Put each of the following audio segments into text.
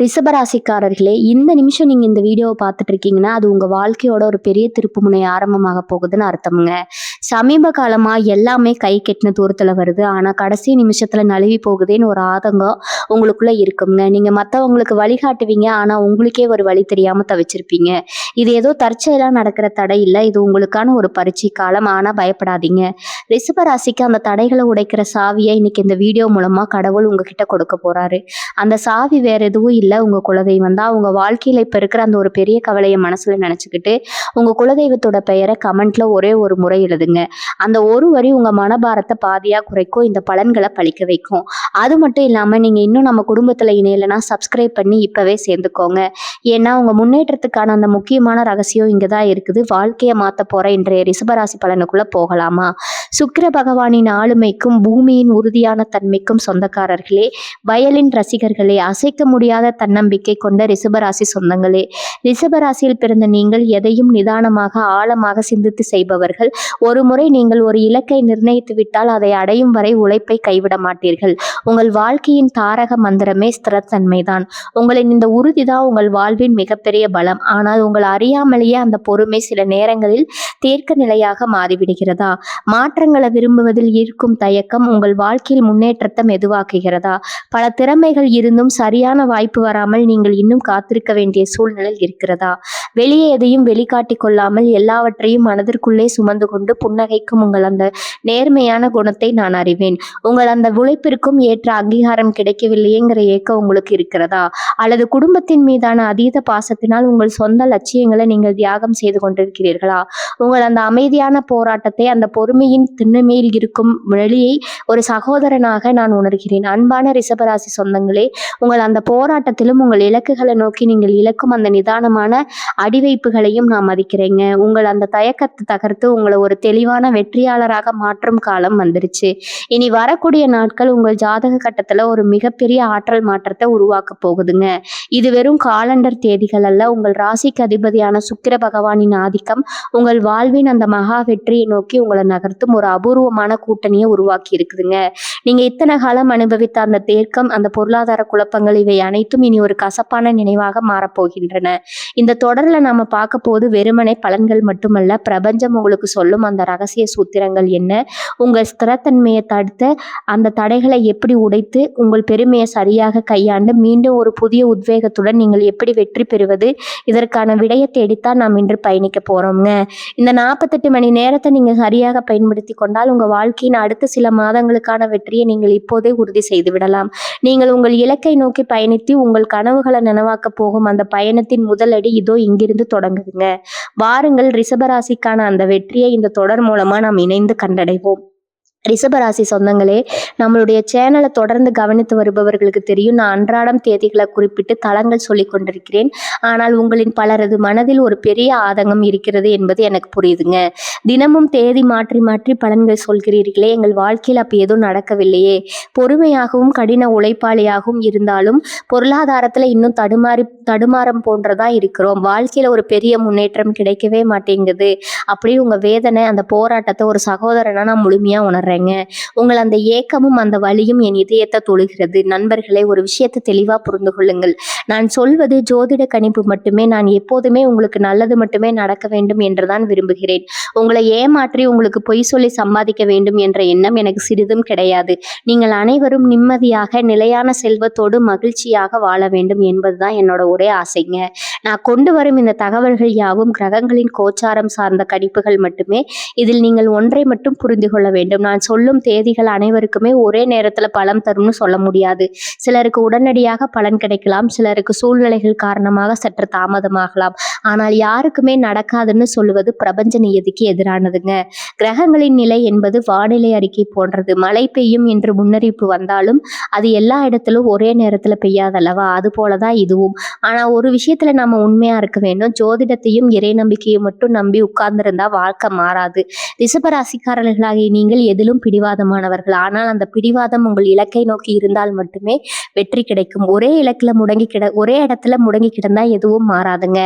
ரிஷபராசிக்காரர்களே, இந்த நிமிஷம் நீங்க இந்த வீடியோவை பார்த்துட்டு இருக்கீங்கன்னா, அது உங்க வாழ்க்கையோட ஒரு பெரிய திருப்புமுனை ஆரம்பமாக போகுதுன்னு அர்த்தம்ங்க. சமீப காலமா எல்லாமே கை கெட்டின தூரத்துல வருது. ஆனா கடைசி நிமிஷத்துல நழுவி போகுதேன்னு ஒரு ஆதங்கம் உங்களுக்குள்ள இருக்குங்க. நீங்க மத்தவங்களுக்கு வழிகாட்டுவீங்க. ஆனா உங்களுக்கே ஒரு வழி தெரியாம தவிச்சிருப்பீங்க. இது ஏதோ தற்செயலா நடக்கிற தடை இல்ல. இது உங்களுக்கான ஒரு பரீட்சை காலம். ஆனா பயப்படாதீங்க. ரிஷபராசிக்கு அந்த தடைகளை உடைக்கிற சாவியை இன்னைக்கு இந்த வீடியோ மூலமா கடவுள் உங்ககிட்ட கொடுக்க போறாரு. அந்த சாவி வேற எதுவும் இல்ல. உங்க குலதெய்வம் தான். உங்க வாழ்க்கையில இப்ப இருக்கிற அந்த ஒரு பெரிய கவலையை மனசுல நினைச்சுக்கிட்டு உங்க குலதெய்வத்தோட பெயரை கமெண்ட்ல ஒரே ஒரு முறை எழுதுங்க. அந்த ஒரு வரி உங்க மனபாரத்தை பாதியா குறைக்கும். இந்த பலன்களை பழிக்க வைக்கும். அது மட்டும் இல்லாம நீங்க இன்னும் நம்ம குடும்பத்துல இணையலைன்னா சப்ஸ்கிரைப் பண்ணி இப்பவே சேர்ந்துக்கோங்க. ஏன்னா உங்க முன்னேற்றத்துக்கான அந்த முக்கியமான ரகசியம் இங்கதான் இருக்குது. வாழ்க்கையை மாத்த போற இன்றைய ரிஷபராசி பலனுக்குள்ள போகலாமா? சுக்கிர பகவானின் ஆளுமைக்கும் பூமியின் உறுதியான தன்மைக்கும் சொந்தக்காரர்களே, வயலின் ரசிகர்களே, அசைக்க முடியாத தன்னம்பிக்கை கொண்ட ரிஷபராசி சொந்தங்களே, ரிஷபராசியில் பிறந்த நீங்கள் எதையும் நிதானமாக ஆழமாக சிந்தித்து செய்பவர்கள். ஒரு முறை நீங்கள் ஒரு இலக்கை நிர்ணயித்து விட்டால் அதை அடையும் வரை உழைப்பை கைவிட மாட்டீர்கள். உங்கள் வாழ்க்கையின் தாரக மந்திரமே ஸ்திரத்தன்மைதான். உங்களின் இந்த உறுதிதான் உங்கள் வாழ்வின் மிகப்பெரிய பலம். ஆனால் உங்கள் அறியாமலேயே அந்த பொறுமை சில நேரங்களில் தேக்க நிலையாக மாறிவிடுகிறதா? மாற்றங்களை விரும்புவதில் இருக்கும் தயக்கம் உங்கள் வாழ்க்கையில் முன்னேற்றத்தை மெதுவாக்குகிறதா? பல திறமைகள் இருந்தும் சரியான வாய்ப்பு வராமல் நீங்கள் இன்னும் காத்திருக்க வேண்டிய சூழ்நிலை இருக்கிறதா? வெளியே எதையும் வெளிக்காட்டி கொள்ளாமல் எல்லாவற்றையும் மனதிற்குள்ளே சுமந்து கொண்டு புன்னகைக்கும் உங்கள் அந்த நேர்மையான குணத்தை நான் அறிவேன். உங்கள் அந்த உழைப்பிற்கும் ஏற்ற அங்கீகாரம் கிடைக்கவில்லையேங்கிற ஏக்கம் உங்களுக்கு இருக்கிறதா? அல்லது குடும்பத்தின் மீதான அதீத பாசத்தினால் உங்கள் சொந்த லட்சியங்களை நீங்கள் தியாகம் செய்து கொண்டிருக்கிறீர்களா? உங்கள் அந்த அமைதியான போராட்டத்தை, அந்த பொறுமையின் திண்ணமையில் இருக்கும் வெளியை ஒரு சகோதரனாக நான் உணர்கிறேன். அன்பான ரிஷபராசி சொந்தங்களே, உங்கள் அந்த போராட்டத்திலும் உங்கள் இலக்குகளை நோக்கி நீங்கள் இழக்கும் அந்த நிதானமான அடிவைப்புகளையும் நான் மதிக்கிறேங்க. உங்கள் அந்த தயக்கத்தை தகர்த்து உங்களை ஒரு தெளிவான வெற்றியாளராக மாற்றும் காலம் வந்துருச்சு. இனி வரக்கூடிய நாட்கள் உங்கள் ஜாதக கட்டத்துல ஒரு மிகப்பெரிய ஆற்றல் மாற்றத்தை உருவாக்க போகுதுங்க. இது வெறும் காலண்டர் தேதிகள் அல்ல. உங்கள் ராசிக்கு அதிபதியான சுக்கிர பகவானின் ஆதிக்கம் உங்கள் வாழ்வின் அந்த மகா வெற்றியை நோக்கி உங்களை நகர்த்தும் ஒரு அபூர்வமான கூட்டணியை உருவாக்கி இருக்குதுங்க. நீங்க இத்தனை காலம் அனுபவித்த அந்த தேக்கம், அந்த பொருளாதார குழப்பங்கள், இவை அனைத்தும் இனி ஒரு கசப்பான நினைவாக மாறப்போகின்றன. இந்த தொடர்ல நாம பார்க்க போது வெறுமனை பலன்கள் மட்டுமல்ல, பிரபஞ்சம் உங்களுக்கு சொல்லும் அந்த ரகசிய சூத்திரங்கள் என்ன, உங்கள் ஸ்திரத்தன்மையை தடுத்த அந்த தடைகளை எப்படி உடைத்து உங்கள் பெருமையை சரியாக கையாண்டு மீண்டும் ஒரு புதிய உத்வேகத்துடன் நீங்கள் எப்படி வெற்றி பெறுவது, இதற்கான விடையை தேடித்தான் நாம் இன்று பயணிக்க போறோம்ங்க. இந்த 48 மணி நேரத்தை நீங்க சரியாக பயன்படுத்தி கொண்டால் உங்க வாழ்க்கையின் அடுத்த சில மாதங்களுக்கான வெற்றியை நீங்கள் இப்போதே உறுதி செய்து விடலாம். நீங்கள் உங்கள் இலக்கை நோக்கி பயணித்து உங்கள் கனவுகளை நனவாக்க போகும் அந்த பயணத்தின் முதலடி இதோ இங்கிருந்து தொடங்குதுங்க. வாருங்கள், ரிஷபராசிக்கான அந்த வெற்றியை இந்த தொடர் மூலமா நாம் இணைந்து கண்டடைவோம். ரிஷபராசி சொந்தங்களே, நம்மளுடைய சேனலை தொடர்ந்து கவனித்து வருபவர்களுக்கு தெரியும், நான் அன்றாடம் தேதிகளை குறிப்பிட்டு தளங்கள் சொல்லி கொண்டிருக்கிறேன். ஆனால் உங்களின் பலரது மனதில் ஒரு பெரிய ஆதங்கம் இருக்கிறது என்பது எனக்கு புரியுதுங்க. தினமும் தேதி மாற்றி மாற்றி பலன்கள் சொல்கிறீர்களே, எங்கள் வாழ்க்கையில் அப்போ எதுவும் நடக்கவில்லையே. பொறுமையாகவும் கடின உழைப்பாளியாகவும் இருந்தாலும் பொருளாதாரத்தில் இன்னும் தடுமாறம் போன்றதா இருக்கிறோம். வாழ்க்கையில் ஒரு பெரிய முன்னேற்றம் கிடைக்கவே மாட்டேங்குது. அப்படி உங்க வேதனை, அந்த போராட்டத்தை ஒரு சகோதரனா நான் முழுமையா உணர்றேன். உங்கள் அந்த ஏக்கமும் அந்த வலியும் என் இதயத்தை தொழுகிறது. நண்பர்களே, ஒரு விஷயத்தை தெளிவா புரிந்து கொள்ளுங்கள். நான் சொல்வது ஜோதிட கணிப்பு மட்டுமே. நான் எப்போதுமே உங்களுக்கு நல்லது மட்டுமே நடக்க வேண்டும் என்றுதான் விரும்புகிறேன். உங்களை ஏமாற்றி உங்களுக்கு பொய் சொல்லி சம்பாதிக்க வேண்டும் என்ற எண்ணம் எனக்கு சிறிதும் கிடையாது. நீங்கள் அனைவரும் நிம்மதியாக நிலையான செல்வத்தோடு மகிழ்ச்சியாக வாழ வேண்டும் என்பதுதான் என்னோட ஒரே ஆசைங்க. நான் கொண்டு வரும் இந்த தகவல்கள் யாவும் கிரகங்களின் கோச்சாரம் சார்ந்த கணிப்புகள் மட்டுமே. இதில் நீங்கள் ஒன்றை மட்டும் புரிந்து கொள்ள வேண்டும். நான் சொல்லும் தேதிகள் அனைவருக்குமே ஒரே நேரத்துல பலன் தரும்னு சொல்ல முடியாது. சிலருக்கு உடனடியாக பலன் கிடைக்கலாம், சிலருக்கு சூழ்நிலைகள் காரணமாக சற்று தாமதமாகலாம். ஆனால் யாருக்குமே நடக்காதுன்னு சொல்லுவது பிரபஞ்ச நியதிக்கு எதிரானதுங்க. கிரகங்களின் நிலை என்பது வானிலை அறிக்கை போன்றது. மழை பெய்யும் என்று முன்னறிவிப்பு வந்தாலும் அது எல்லா இடத்திலும் ஒரே நேரத்துல பெய்யாதல்லவா? அது போலதான் இதுவும். ஆனா ஒரு விஷயத்துல நம்ம நம்ம உண்மையா இருக்க வேண்டும். ஜோதிடத்தையும் இறை நம்பிக்கையும் மட்டும் நம்பி உட்கார்ந்திருந்தா வாழ்க்கை மாறாது. ரிஷபராசிக்காரர்களாகிய நீங்கள் எதிலும் பிடிவாதமானவர்கள். ஆனால் அந்த பிடிவாதம் உங்கள் இலக்கை நோக்கி இருந்தால் மட்டுமே வெற்றி கிடைக்கும். ஒரே இடத்துல முடங்கி கிடந்தா எதுவும் மாறாதுங்க.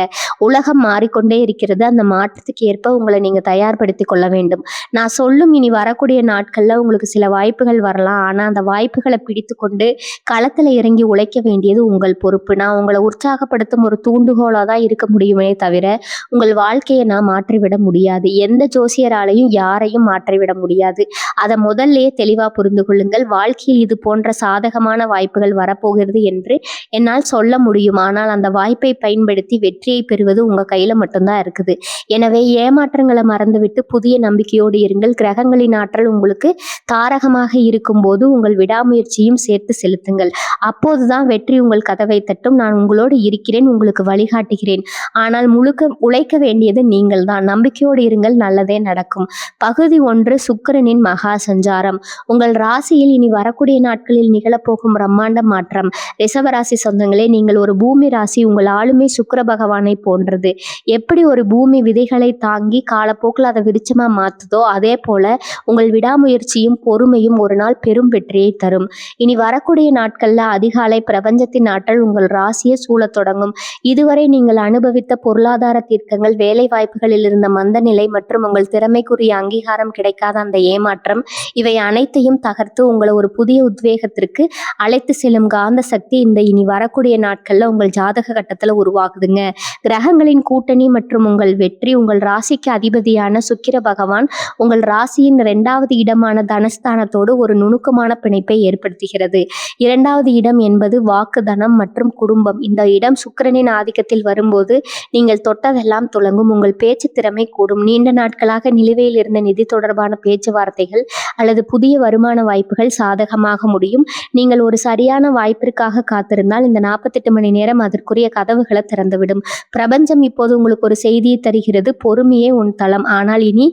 உலகம் மாறிக்கொண்டே இருக்கிறது. அந்த மாற்றத்துக்கு ஏற்ப உங்களை நீங்க தயார்படுத்திக் கொள்ள வேண்டும். நான் சொல்லும் இனி வரக்கூடிய நாட்கள்ல உங்களுக்கு சில வாய்ப்புகள் வரலாம். ஆனா அந்த வாய்ப்புகளை பிடித்து கொண்டு களத்துல இறங்கி உழைக்க வேண்டியது உங்கள் பொறுப்பு. நான் உங்களை உற்சாகப்படுத்தும் ஒரு தூண்டுகோலா தான் இருக்க முடியுமே தவிர உங்கள் வாழ்க்கையை நான் மாற்றிவிட முடியாது. எந்த ஜோசியராலையும் யாரையும் மாற்றிவிட முடியாது. அதை முதல்லயே தெளிவா புரிந்து கொள்ளுங்கள். வாழ்க்கையில் இது போன்ற சாதகமான வாய்ப்புகள் வரப்போகிறது என்று என்னால் சொல்ல முடியும். ஆனால் அந்த வாய்ப்பை பயன்படுத்தி வெற்றியை பெறுவது உங்க கையில மட்டும்தான் இருக்குது. எனவே ஏமாற்றங்களை மறந்துவிட்டு புதிய நம்பிக்கையோடு இருங்கள். கிரகங்களின் ஆற்றல் உங்களுக்கு தாரகமாக இருக்கும்போது உங்கள் விடாமுயற்சியும் சேர்த்து செலுத்துங்கள். அப்போதுதான் வெற்றி உங்கள் கதவை தட்டும். நான் உங்களோடு இருக்கிறேன், உங்களுக்கு வழிகாட்டுகிறேன். ஆனால் உழைக்க வேண்டியது நீங்கள் தான். நம்பிக்கையோடு இருங்கள், நல்லதே நடக்கும். பகுதி 1, சுக்கிரனின் மகா சஞ்சாரம். உங்கள் ராசியில் இனி வரக்கூடிய நாட்களில் நிகழப்போகும் பிரம்மாண்ட மாற்றம். ரிஷபராசி சொந்தங்களே, நீங்கள் ஒரு பூமி ராசி. உங்கள் ஆளுமை சுக்கிர பகவானை போன்றது. எப்படி ஒரு பூமி விதைகளை தாங்கி காலப்போக்கில் அதை விருட்சமா மாத்துதோ அதே போல உங்கள் விடாமுயற்சியும் பொறுமையும் ஒரு நாள் பெரும் வெற்றியை தரும். இனி வரக்கூடிய நாட்கள்ல அதிகாலை பிரபஞ்சத்தின் ஆற்றல் உங்கள் ராசியை சூழத் தொடங்கும். இதுவரை நீங்கள் அனுபவித்த பொருளாதார தீர்க்கங்கள், வேலை வாய்ப்புகளில் இருந்த மந்த நிலை மற்றும் உங்கள் திறமைக்குரிய அங்கீகாரம் கிடைக்காத அந்த ஏமாற்றம், இவை அனைத்தையும் தகர்த்து உங்களை ஒரு புதிய உத்வேகத்திற்கு அழைத்து செல்லும் காந்த சக்தி இந்த இனி வரக்கூடிய நாட்கள்ல உங்கள் ஜாதக கட்டத்துல உருவாகுதுங்க. கிரகங்களின் கூட்டணி மற்றும் உங்கள் வெற்றி. உங்கள் ராசிக்கு அதிபதியான சுக்கிர பகவான் உங்கள் ராசியின் 2வது இடமான தனஸ்தானத்தோடு ஒரு நுணுக்கமான பிணைப்பை ஏற்படுத்துகிறது. 2வது இடம் என்பது வாக்கு, தனம் மற்றும் குடும்பம். இந்த இடம் சுக்கிரனின் ஆதிக்கத்தில் வரும்போது நீங்கள் தொட்டதெல்லாம் துலங்கும். உங்கள் பேச்சு திறமை கூடும். நீண்ட நாட்களாக நிலுவையில் இருந்த நிதி தொடர்பான பேச்சுவார்த்தைகள் அல்லது புதிய வருமான வாய்ப்புகள் சாதகமாக முடியும். நீங்கள் ஒரு சரியான வாய்ப்பிற்காக காத்திருந்தால் இந்த 48 மணி நேரம் அதற்குரிய கதவுகளை திறந்துவிடும். பிரபஞ்சம் இப்போது உங்களுக்கு ஒரு செய்தியை தருகிறது. பொறுமையே உன் தளம். ஆனால் இனி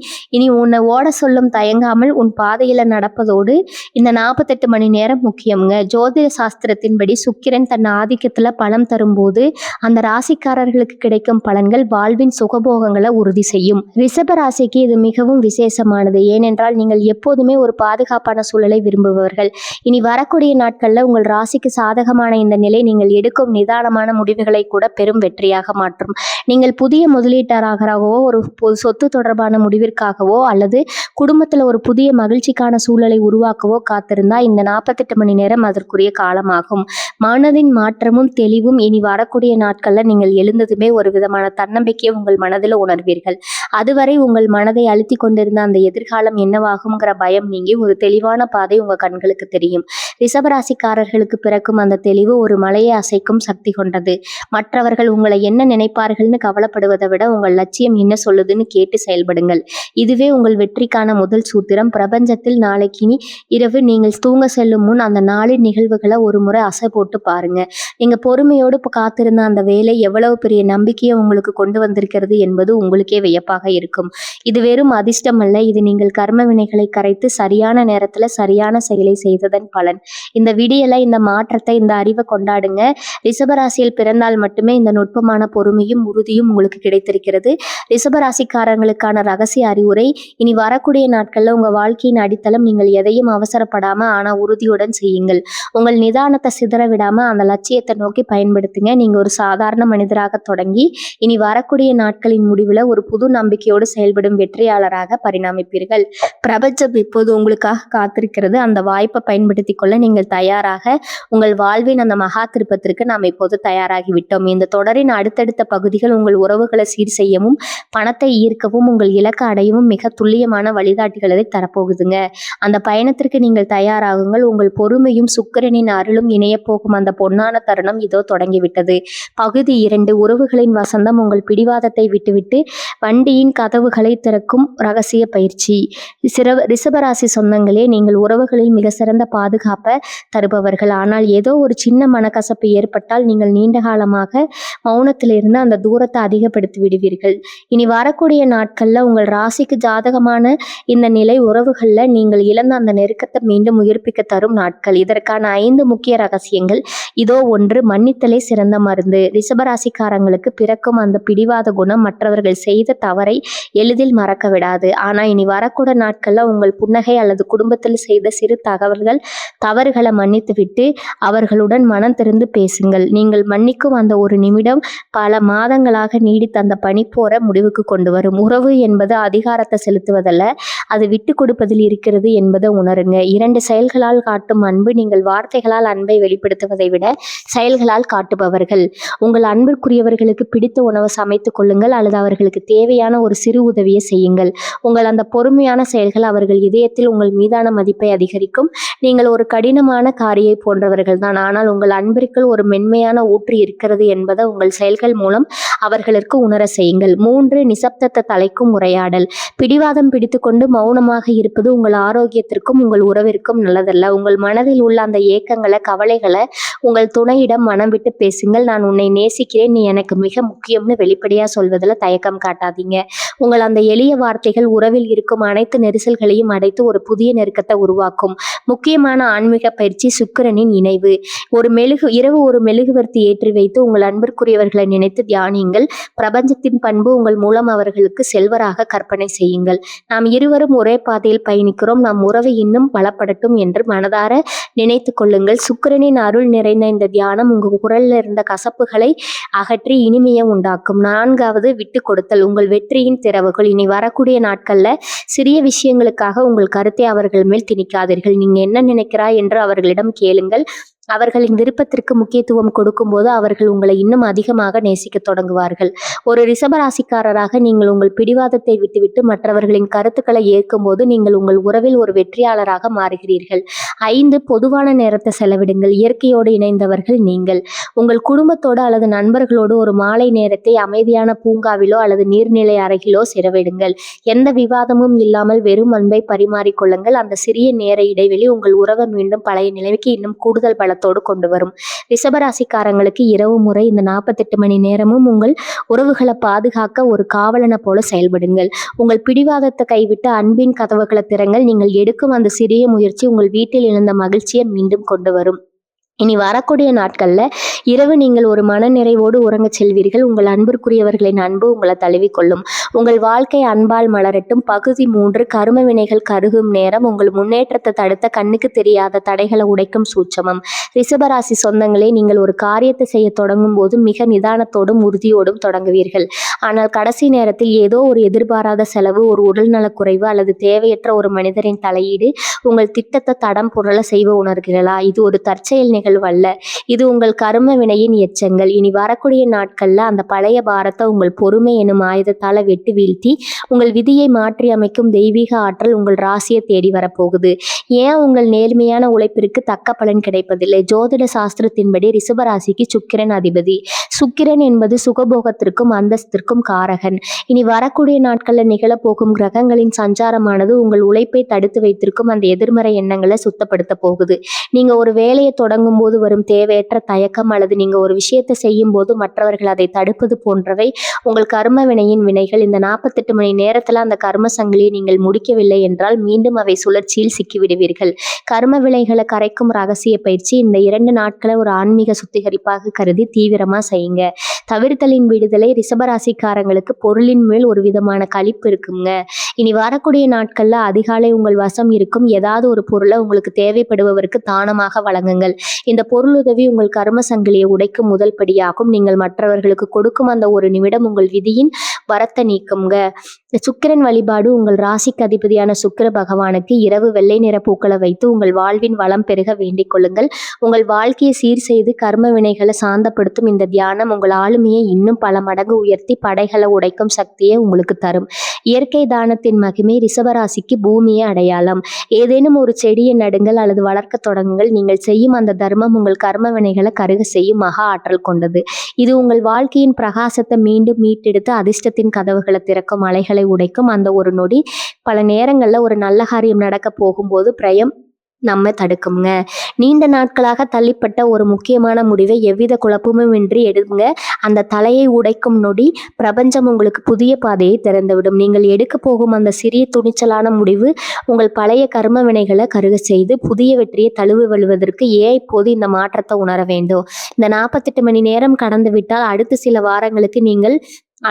உன்னை ஓட சொல்லும் தயங்காமல் உன் பாதையில நடப்பதோடு இந்த 48 மணி நேரம் முக்கியம்ங்க. ஜோதிட சாஸ்திரத்தின்படி சுக்கிரன் தன் ஆதிக்கத்துல பலம் தரும்போது அந்த ராசிக்காரர்களுக்கு கிடைக்கும் பலன்கள் வாழ்வின் சுகபோகங்களை உறுதி செய்யும். ரிஷப ராசிக்கு இது மிகவும் விசேஷமானது. ஏனென்றால் நீங்கள் எப்போதுமே ஒரு பாதுகாப்பான சூழலை விரும்புபவர்கள். இனி வரக்கூடிய நாட்கள்ல உங்கள் ராசிக்கு சாதகமான இந்த நிலை நீங்கள் எடுக்கும் நிதானமான முடிவுகளை கூட பெரும் வெற்றியாக மாற்றும். நீங்கள் புதிய முதலீட்டாளராகவோ ஒரு சொத்து தொடர்பான முடிவிற்காகவோ அல்லது குடும்பத்துல ஒரு புதிய மகிழ்ச்சிக்கான சூழலை உருவாக்கவோ காத்திருந்தா இந்த 48 மணி நேரம் அதற்குரிய காலமாகும். மனதின் மாற்றமும் தெளிவும். இனி வரக்கூடிய நாட்கள்ல நீங்கள் எழுந்ததுமே ஒரு விதமான தன்னம்பிக்கையை உங்கள் மனதில் உணர்வீர்கள். அதுவரை உங்கள் மனதை அழுத்தி கொண்டிருந்த அந்த எதிர்காலம் என்னவாகும்ங்கிற பயம் நீங்கி ஒரு தெளிவான பாதை உங்க கண்களுக்கு தெரியும். ரிஷபராசிக்காரர்களுக்கு பிறக்கும் அந்த தெளிவு ஒரு மலையை அசைக்கும் சக்தி கொண்டது. மற்றவர்கள் உங்களை என்ன நினைப்பார்கள்னு கவலைப்படுவதை விட உங்கள் லட்சியம் என்ன சொல்லுதுன்னு கேட்டு செயல்படுங்கள். இதுவே உங்கள் வெற்றிக்கான முதல் சூத்திரம். பிரபஞ்சத்தில் நாளைக்கு இரவு நீங்கள் தூங்க செல்லும் முன் அந்த நாளின் நிகழ்வுகளை ஒரு முறை அசை போட்டு பாருங்க. நீங்க பொறுமையோடு காத்திருந்த அந்த வேலை எவ்வளவு பெரிய நம்பிக்கையை உங்களுக்கு கொண்டு வந்திருக்கிறது என்பது உங்களுக்கே வியப்பாக இருக்கும். இது வெறும் அதிர்ஷ்டம் அல்ல, இது நீங்கள் கர்ம வினைகளை கரைத்து சரியான நேரத்துல சரியான செயலை செய்ததன் பலன். இந்த விடியலை, இந்த மாற்றத்தை, இந்த அறிவை கொண்டாடுங்க. ரிஷபராசியில் பிறந்தால் மட்டுமே இந்த நுட்பமான பொறுமையும் உறுதியும் உங்களுக்கு கிடைத்திருக்கிறது. ரிஷபராசிக்காரங்களுக்கான ரகசிய அறிவுரை: இனி வரக்கூடிய நாட்கள்ல உங்க வாழ்க்கையின் அடித்தளம் நீங்கள் எதையும் அவசரப்படாம ஆனா உறுதியுடன் செய்யுங்கள். உங்கள் நிதானத்தை சிதற விடாம அந்த லட்சியத்தை நோக்கி பயன்படுத்துங்க. நீங்க ஒரு சாதாரண மனிதராக தொடங்கி இனி வரக்கூடிய நாட்களின் முடிவுல ஒரு புது நம்பிக்கையோடு செயல்படும் வெற்றியாளராக பரிணாமிப்பீர்கள். பிரபஞ்சம் இப்போது உங்களுக்காக காத்திருக்கிறது. அந்த வாய்ப்பை பயன்படுத்திக் கொள்ள நீங்கள் தயாராக உங்கள் வாழ்வின் அந்த மகா திருப்பத்திற்கு நாம் இப்போது தயாராகிவிட்டோம். இந்த தொடரின் அடுத்தடுத்த பகுதிகள் உங்கள் உறவுகளை சீர் செய்யவும் பணத்தை ஈர்க்கவும் உங்கள் இலக்கை அடையவும் மிக துல்லியமான வழிகாட்டிகளை தரப்போகுதுங்க. அந்த பயணத்திற்கு நீங்கள் தயாராகுங்கள். உங்கள் பொறுமையும் சுக்கிரனின் அருளும் இணைய போகும் அந்த பொன்னான தருணம் இதோ தொடங்கிவிட்டது. பகுதி 2: உறவுகளின் வசந்தம். உங்கள் பிடிவாதத்தை விட்டுவிட்டு வண்டியின் கதவுகளை திறக்கும் ரகசிய பயிற்சி. ரிஷபராசி சொந்தங்களே, நீங்கள் உறவுகளில் மிக சிறந்த பாதுகாப்பை தருபவர்கள். ஆனால் ஏதோ ஒரு சின்ன மனக்கசப்பு ஏற்பட்டால் நீங்கள் நீண்ட காலமாக மௌனத்திலிருந்து அந்த தூரத்தை அதிகப்படுத்தி விடுவீர்கள். இனி வரக்கூடிய நாட்கள்ல உங்கள் ராசிக்கு ஜாதகமான இந்த நிலை உறவுகள்ல நீங்கள் இழந்த அந்த நெருக்கத்தை மீண்டும் உயிர்ப்பிக்க தரும் நாட்கள். இதற்கான 5 முக்கிய ரகசியங்கள் இதோ. 1. மன்னித்தலே சிறந்த மருந்து. ரிஷப ரிஷபராசிக்காரங்களுக்கு பிறக்கும் அந்த பிடிவாத குணம் மற்றவர்கள் செய்த தவறை எளிதில் மறக்க விடாது. ஆனா இனி வரக்கூட நாட்கள்ல உங்கள் புன்னகை அல்லது குடும்பத்தில் செய்த சிறு தவறுகளை மன்னித்து விட்டு அவர்களுடன் மனம் திறந்து பேசுங்கள். நீங்கள் மன்னிக்கும் அந்த ஒரு நிமிடம் பல மாதங்களாக நீடித்த அந்த பனிப்போர முடிவுக்கு கொண்டு வரும். உறவு என்பது அதிகாரத்தை செலுத்துவதல்ல, அது விட்டு கொடுப்பதில் இருக்கிறது என்பதை உணருங்க. 2 செயல்களால் காட்டும் அன்பு. நீங்கள் வார்த்தைகளால் அன்பை வெளிப்படுத்துவதை விட செயல்களால் காட்டுபவர்கள். உங்கள் அன்பிற்குரியவர்களுக்கு பிடித்த உணவை சமைத்துக் கொள்ளுங்கள் அல்லது அவர்களுக்கு தேவையான ஒரு சிறு உதவியை செய்யுங்கள். உங்கள் அந்த பொறுமையான செயல்கள் அவர்கள் இதயத்தில் உங்கள் மீதான மதிப்பை அதிகரிக்கும். நீங்கள் ஒரு கடினமான காரியை போன்றவர்கள் தான், ஆனால் உங்கள் அன்பிற்குள் ஒரு மென்மையான ஊற்று இருக்கிறது என்பதை உங்கள் செயல்கள் மூலம் அவர்களுக்கு உணர செய்யுங்கள். 3 நிசப்தத்தை தலைக்கும் உரையாடல். பிடிவாதம் பிடித்துக்கொண்டு மௌனமாக இருப்பது உங்கள் ஆரோக்கியத்திற்கும் உங்கள் உறவிற்கும் நல்லதல்ல. உங்கள் மனதில் உள்ள அந்த ஏக்கங்களை, கவலைகளை உங்கள் துணையிடம் மனம் விட்டு பேசுங்கள். நான் உன்னை நேசிக்கிறேன், நீ எனக்கு மிக முக்கியம்னு வெளிப்படையா சொல்வதில் தயக்கம் காட்டாதீங்க. உங்கள் அந்த எளிய வார்த்தைகள் உறவில் இருக்கும் அனைத்து நெரிசல்களையும் அடைத்து ஒரு புதிய நெருக்கத்தை உருவாக்கும். முக்கியமான ஆன்மீக பயிற்சி சுக்கிரனின் இணைவு. இரவு ஒரு மெழுகுவர்த்தி ஏற்றி வைத்து உங்கள் அன்பிற்குரியவர்களை நினைத்து தியானியுங்கள். பிரபஞ்சத்தின் பண்பு உங்கள் மூலம் அவர்களுக்கு செல்வராக கற்பனை செய்யுங்கள். நாம் இருவரும் ஒரே பாதையில் பயணிக்கிறோம், நம் உறவு இன்னும் பலப்படட்டும் என்று மனதார நினைத்து கொள்ளுங்கள். சுக்கிரனின் அருள் நிறைந்த இந்த தியானம் உங்கள் குரலில் இருந்த கசப்புகளை அகற்றி இனிமையை உண்டாக்கும். 4வது விட்டு கொடுத்தல். உங்கள் வெற்றியின் திறவுகள். இனி வரக்கூடிய நாட்கள்ல சிறிய விஷயங்களுக்காக உங்கள் கருத்தை அவர்கள் மேல் திணிக்காதீர்கள். நீங்க என்ன நினைக்கிறாய் என்று அவர்களிடம் கேளுங்கள். அவர்களின் விருப்பத்திற்கு முக்கியத்துவம் கொடுக்கும்போது அவர்கள் உங்களை இன்னும் அதிகமாக நேசிக்க தொடங்குவார்கள். ஒரு ரிஷபராசிக்காரராக நீங்கள் உங்கள் பிடிவாதத்தை விட்டுவிட்டு மற்றவர்களின் கருத்துக்களை ஏற்கும்போது நீங்கள் உங்கள் உறவில் ஒரு வெற்றியாளராக மாறுகிறீர்கள். 5 பொதுவான நேரத்தை செலவிடுங்கள். இயற்கையோடு இணைந்தவர்கள் நீங்கள். உங்கள் குடும்பத்தோடு அல்லது நண்பர்களோடு ஒரு மாலை நேரத்தை அமைதியான பூங்காவிலோ அல்லது நீர்நிலை அருகிலோ செலவிடுங்கள். எந்த விவாதமும் இல்லாமல் வெறும் அன்பை பரிமாறிக்கொள்ளுங்கள். அந்த சிறிய நேர இடைவெளி உங்கள் உறவை மீண்டும் பழைய நிலைமைக்கு இன்னும் கூடுதல் பலத்தோடு கொண்டு வரும். ரிஷபராசிக்காரங்களுக்கு இரவு முறை இந்த 48 மணி நேரமும் உங்கள் உறவுகளை பாதுகாக்க ஒரு காவலனை போல செயல்படுங்கள். உங்கள் பிடிவாதத்தை கைவிட்டு அன்பின் கதவுகளை திறங்கள். நீங்கள் எடுக்கும் அந்த சிறிய முயற்சி உங்கள் வீட்டில் இழந்த மகிழ்ச்சியை மீண்டும் கொண்டு வரும். இனி வரக்கூடிய நாட்கள்ல இரவு நீங்கள் ஒரு மனநிறைவோடு உறங்கச் செல்வீர்கள். உங்கள் அன்பிற்குரியவர்களின் அன்பு உங்களை தழுவிக்கொள்ளும். உங்கள் வாழ்க்கை அன்பால் மலரட்டும். பகுதி 3 கரும வினைகள் கருகும் நேரம். உங்கள் முன்னேற்றத்தை தடுத்த கண்ணுக்கு தெரியாத தடைகளை உடைக்கும் சூட்சமம். ரிஷபராசி சொந்தங்களே, நீங்கள் ஒரு காரியத்தை செய்ய தொடங்கும் போது மிக நிதானத்தோடும் உறுதியோடும் தொடங்குவீர்கள். ஆனால் கடைசி நேரத்தில் ஏதோ ஒரு எதிர்பாராத செலவு, ஒரு உடல்நலக்குறைவு அல்லது தேவையற்ற ஒரு மனிதரின் தலையீடு உங்கள் திட்டத்தை தடம் புரள செய்வ உணர்கிறீர்களா? இது ஒரு தற்செயல் நிகழ்வல்ல, இது உங்கள் கர்ம வினையின் எச்சங்கள். இனி வரக்கூடிய நாட்கள்ல அந்த பழைய பாரத்தை உங்கள் பொறுமை எனும் ஆயுதத்தால வெட்டி வீழ்த்தி உங்கள் விதியை மாற்றி அமைக்கும் தெய்வீக ஆற்றல் உங்கள் ராசியை தேடி வரப்போகுது. ஏன் உங்கள் நேர்மையான உழைப்பிற்கு தக்க பலன் கிடைப்பதில்லை? ஜோதிட சாஸ்திரத்தின்படி ரிஷபராசிக்கு சுக்கிரன் அதிபதி. சுக்கிரன் என்பது சுகபோகத்திற்கும் அந்தஸ்திற்கும் காரகன். இனி வரக்கூடிய நாட்கள்ல நிகழப்போகும் கிரகங்களின் சஞ்சாரமானது உங்கள் உழைப்பை தடுத்து வைத்திருக்கும் அந்த எதிர்மறை எண்ணங்களை சுத்தப்படுத்த போகுது. நீங்க ஒரு வேலையை தொடங்கும் போது வரும் தேவையற்ற தயக்கம் அல்லது நீங்க ஒரு விஷயத்தை செய்யும் போது மற்றவர்கள் அதை தடுப்பது போன்றவை உங்கள் கர்ம வினையின் வினைகள். இந்த 48 மணி நேரத்துல அந்த கர்ம சங்கிலியை நீங்கள் முடிக்கவில்லை என்றால் மீண்டும் அவை சுழற்சியில் சிக்கிவிடுவீர்கள். கர்ம விலைகளை கரைக்கும் ரகசிய பயிற்சி இந்த 2 நாட்களை ஒரு ஆன்மீக சுத்திகரிப்பாக கருதி தீவிரமா செய்யுங்க. தவிர்த்தலின் விடுதலை. ரிஷபராசிக்காரங்களுக்கு பொருளின் மேல் ஒரு விதமான களிப்பு இருக்குங்க. இனி வரக்கூடிய நாட்கள்ல அதிகாலை உங்கள் வசம் இருக்கும் ஏதாவது ஒரு பொருளை உங்களுக்கு தேவைப்படுபவருக்கு தானமாக வழங்குங்கள். இந்த பொருளுதவி உங்கள் கர்ம சங்கிலியை உடைக்கும் முதல் படியாகும். நீங்கள் மற்றவர்களுக்கு கொடுக்கும் அந்த ஒரு நிமிடம் உங்கள் விதியின் வரத்தை நீக்குங்க. சுக்கிரன் வழிபாடு. உங்கள் ராசிக்கு அதிபதியான சுக்கிர பகவானுக்கு இரவு வெள்ளை நிற பூக்களை வைத்து உங்கள் வாழ்வின் வளம் பெருக வேண்டிக் கொள்ளுங்கள். உங்கள் வாழ்க்கையை சீர் செய்து கர்ம வினைகளை சாந்தப்படுத்தும் இந்த தியானம் உங்கள் ஆளுமையை இன்னும் பல மடங்கு உயர்த்தி படைகளை உடைக்கும் சக்தியை உங்களுக்கு தரும். இயற்கை தானத்தின் மகிமை. ரிஷபராசிக்கு பூமியை அடையாளம். ஏதேனும் ஒரு செடியை நடுங்கள் அல்லது வளர்க்க தொடங்குங்கள். நீங்கள் செய்யும் அந்த தர்மம் உங்கள் கர்ம வினைகளை கருக செய்யும் மகா ஆற்றல் கொண்டது. இது உங்கள் வாழ்க்கையின் பிரகாசத்தை மீண்டும் மீட்டெடுத்து அதிர்ஷ்டத்தின் கதவுகளை திறக்கும், அலைகளை உடைக்கும். அந்த ஒரு நொடி பல நேரங்கள்ல ஒரு நல்ல காரியம் நடக்க போகும்போது நம்ம தடுக்குங்க. நீண்ட நாட்களாக தள்ளிப்பட்ட ஒரு முக்கியமான முடிவை எவ்வித குழப்பமுமின்றி எடுங்க. அந்த தலையை உடைக்கும் நொடி பிரபஞ்சம் உங்களுக்கு புதிய பாதையை திறந்துவிடும். நீங்கள் எடுக்கப் போகும் அந்த சிறிய துணிச்சலான முடிவு உங்கள் பழைய கர்ம வினைகளை கருகச் செய்து புதிய வெற்றியை தழுவி வருவதற்கு இப்போது இந்த மாற்றத்தை உணர வேண்டும். இந்த 48 மணி நேரம் கடந்து விட்டால் அடுத்த சில வாரங்களுக்கு நீங்கள்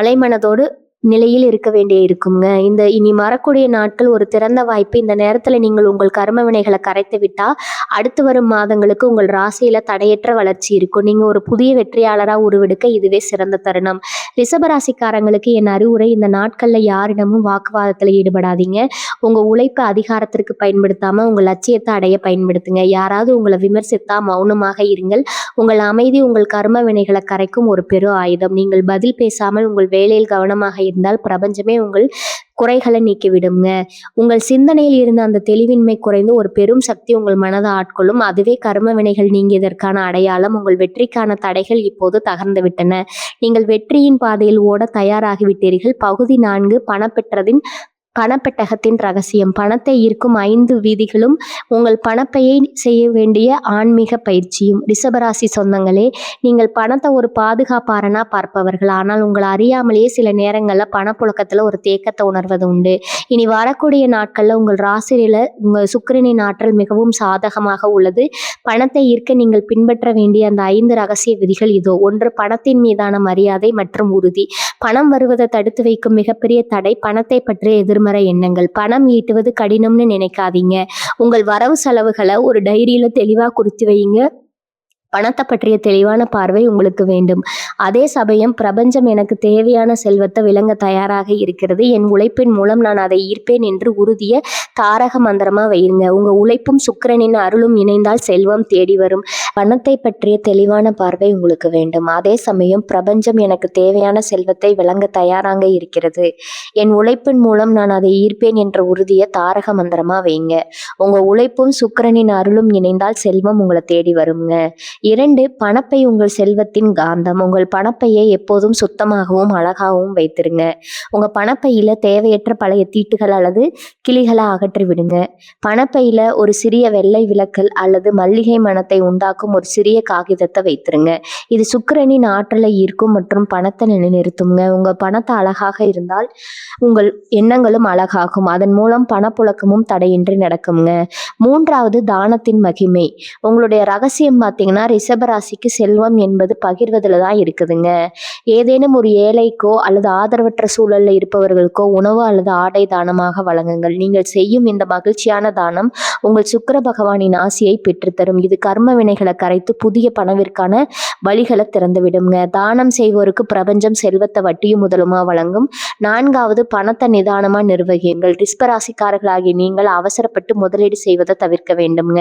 அலைமனதோடு நிலையில் இருக்க வேண்டிய இருக்குங்க. இந்த இனி வரக்கூடிய நாட்கள் ஒரு திறந்த வாய்ப்பு. இந்த நேரத்துல நீங்கள் உங்கள் கர்ம வினைகளை கரைத்து விட்டா அடுத்து வரும் மாதங்களுக்கு உங்கள் ராசியில தடையற்ற வளர்ச்சி இருக்கும். நீங்க ஒரு புதிய வெற்றியாளரா உருவெடுக்க இதுவே சிறந்த தருணம். ரிஷபராசிக்காரங்களுக்கு என் அறிவுரை, இந்த நாட்கள்ல யாரிடமும் வாக்குவாதத்துல ஈடுபடாதீங்க. உங்க உழைப்பை அதிகாரத்திற்கு பயன்படுத்தாம உங்க லட்சியத்தை அடைய பயன்படுத்துங்க. யாராவது உங்களை விமர்சித்தா மௌனமாக இருங்கள். உங்கள் அமைதி உங்கள் கர்ம வினைகளை கரைக்கும் ஒரு பெரு ஆயுதம். நீங்கள் பதில் பேசாமல் உங்கள் வேலையில் கவனமாக இருந்தால் பிரபஞ்சமே உங்கள் குறைகளை நீக்கிவிடுங்க. உங்கள் சிந்தனையில் இருந்த அந்த தெளிவின்மை குறைந்து ஒரு பெரும் சக்தி உங்கள் மனதை ஆட்கொள்ளும். அதுவே கர்ம வினைகள் நீங்கியதற்கான அடையாளம். உங்கள் வெற்றிக்கான தடைகள் இப்போது தகர்ந்து விட்டன. நீங்கள் வெற்றியின் பாதையில் ஓட தயாராகிவிட்டீர்கள். பகுதி 4, பணப்பெட்டகத்தின் ரகசியம். பணத்தை ஈர்க்கும் 5 விதிகளும் உங்கள் பணப்பையை செய்ய வேண்டிய ஆன்மீக பயிற்சியும். ரிஷபராசி சொந்தங்களே, நீங்கள் பணத்தை ஒரு பாதுகாப்பாரனா பார்ப்பவர்கள். ஆனால் உங்களை அறியாமலேயே சில நேரங்களில் பணப்புழக்கத்தில் ஒரு தேக்கத்தை உணர்வது உண்டு. இனி வரக்கூடிய நாட்களில் உங்கள் ராசியில உங்கள் சுக்கிரனின் ஆற்றல் மிகவும் சாதகமாக உள்ளது. பணத்தை ஈர்க்க நீங்கள் பின்பற்ற வேண்டிய அந்த 5 ரகசிய விதிகள் இதோ. 1. பணத்தின் மீதான மரியாதை மற்றும் உறுதி. பணம் வருவதை தடுத்து வைக்கும் மிகப்பெரிய தடை பணத்தை பற்றிய எதிர்மறை எண்ணங்கள். பணம் ஈட்டுவது கடினம்னு நினைக்காதீங்க. உங்கள் வரவு செலவுகளை ஒரு டைரியில தெளிவா குறித்து வைங்க. பணத்தை பற்றிய தெளிவான பார்வை உங்களுக்கு வேண்டும். அதே சமயம் பிரபஞ்சம் எனக்கு தேவையான செல்வத்தை விளங்க தயாராக இருக்கிறது. என் உழைப்பின் மூலம் நான் அதை ஈர்ப்பேன் என்று உறுதிய தாரக மந்திரமா வையுங்க. உங்க உழைப்பும் சுக்கிரனின் அருளும் இணைந்தால் செல்வம் தேடி வரும். பணத்தை பற்றிய தெளிவான பார்வை உங்களுக்கு வேண்டும். அதே சமயம் பிரபஞ்சம் எனக்கு தேவையான செல்வத்தை விளங்க தயாராக இருக்கிறது. என் உழைப்பின் மூலம் நான் அதை ஈர்ப்பேன் என்ற உறுதிய தாரக மந்திரமா வைங்க. உங்க உழைப்பும் சுக்கிரனின் அருளும் இணைந்தால் செல்வம் உங்களை தேடி வருங்க. 2. பணப்பை உங்கள் செல்வத்தின் காந்தம். உங்கள் பணப்பையை எப்போதும் சுத்தமாகவும் அழகாகவும் வைத்திருங்க. உங்க பணப்பையில தேவையற்ற பழைய தீட்டுகள் அல்லது கிளிகளை அகற்றி விடுங்க. பணப்பையில ஒரு சிறிய வெள்ளை விளக்கல் அல்லது மல்லிகை மணத்தை உண்டாக்கும் ஒரு சிறிய காகிதத்தை வைத்திருங்க. இது சுக்கிரனின் ஆற்றலை ஈர்க்கும் மற்றும் பணத்தை நிலைநிறுத்துங்க. உங்க பணத்தை அழகாக இருந்தால் உங்கள் எண்ணங்களும் அழகாகும். அதன் மூலம் பணப்புழக்கமும் தடையின்றி நடக்குங்க. 3. தானத்தின் மகிமை. உங்களுடைய ரகசியம் பார்த்தீங்கன்னா, ரிஷபராசிக்கு செல்வம் என்பது பகிர்வதில் தான் இருக்குதுங்க. ஏதேனும் ஒரு ஏழைக்கோ அல்லது ஆதரவற்ற சூழல்ல இருப்பவர்களுக்கோ உணவு அல்லது ஆடை தானமாக வழங்குங்கள். நீங்கள் செய்யும் இந்த மகிழ்ச்சியான தானம் உங்கள் சுக்கிர பகவானின் ஆசியை பெற்றுத்தரும். இது கர்ம வினைகளை கரைத்து புதிய பணவிற்கான வழிகளை திறந்துவிடுங்க. தானம் செய்வோருக்கு பிரபஞ்சம் செல்வத்தை வட்டியும் முதலுமா வழங்கும். 4. பணத்தை நிதானமா நிர்வகியுங்கள். ரிஷபராசிக்காரர்களாகிய நீங்கள் அவசரப்பட்டு முதலீடு செய்வதை தவிர்க்க வேண்டும்ங்க.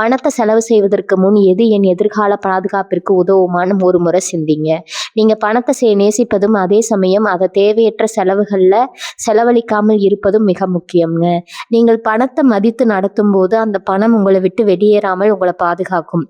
பணத்தை செலவு செய்வதற்கு முன் எது என் எதிர்கால பாதுகாப்பிற்கு உதவுமான்னு ஒரு முறை சிந்திங்க. நீங்க பணத்தை நேசிப்பதும் அதே சமயம் அதை தேவையற்ற செலவுகள்ல செலவழிக்காமல் இருப்பதும் மிக முக்கியம்ங்க. நீங்கள் பணத்தை மதித்து நடத்தும் போது அந்த பணம் உங்களை விட்டு வெளியேறாமல் உங்களை பாதுகாக்கும்.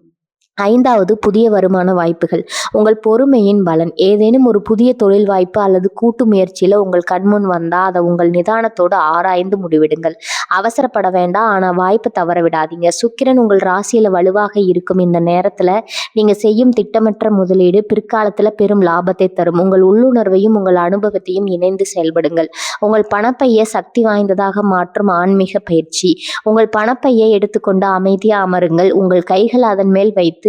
5. புதிய வருமான வாய்ப்புகள். உங்கள் பொறுமையின் பலன். ஏதேனும் ஒரு புதிய தொழில் வாய்ப்பு அல்லது கூட்டு முயற்சியில உங்கள் கண்முன் வந்தா அதை உங்கள் நிதானத்தோடு ஆராய்ந்து முடிவிடுங்கள். அவசரப்பட வேண்டாம், ஆனா வாய்ப்பு தவற விடாதீங்க. சுக்கிரன் உங்கள் ராசியில வலுவாக இருக்கும் இந்த நேரத்துல நீங்க செய்யும் திட்டமற்ற முதலீடு பிற்காலத்துல பெரும் லாபத்தை தரும். உங்கள் உள்ளுணர்வையும் உங்கள் அனுபவத்தையும் இணைந்து செயல்படுங்கள். உங்கள் பணப்பையை சக்தி வாய்ந்ததாக மாற்றும் ஆன்மீக பயிற்சி. உங்கள் பணப்பையை எடுத்துக்கொண்டு அமைதியா அமருங்கள். உங்கள் கைகள் அதன் மேல் வைத்து,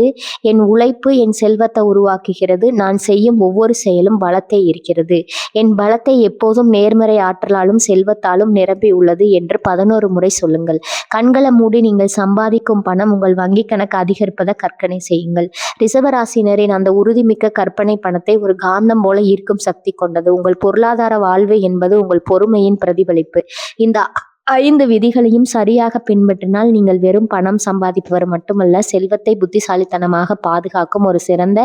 என் உழைப்பு என் செல்வத்தை உருவாக்குகிறது. நான் செய்யும் ஒவ்வொரு செயலும் பலத்தை இருக்கிறது. என் பலத்தை எப்போதும் நேர்மறை ஆற்றலாலும் செல்வத்தாலும் நிரம்பி உள்ளது என்று 11 முறை சொல்லுங்கள். கண்களை மூடி நீங்கள் சம்பாதிக்கும் பணம் உங்கள் வங்கி கணக்கு அதிகரிப்பதை கற்பனை செய்யுங்கள். ரிஷபராசினரின் அந்த உறுதிமிக்க கற்பனை பணத்தை ஒரு காந்தம் போல ஈர்க்கும் சக்தி கொண்டது. உங்கள் பொருளாதார வாழ்வு என்பது உங்கள் பொறுமையின் பிரதிபலிப்பு. இந்த 5 விதிகளையும் சரியாக பின்பற்றினால் நீங்கள் வெறும் பணம் சம்பாதிப்பவர் மட்டுமல்ல, செல்வத்தை புத்திசாலித்தனமாக பாதுகாக்கும் ஒரு சிறந்த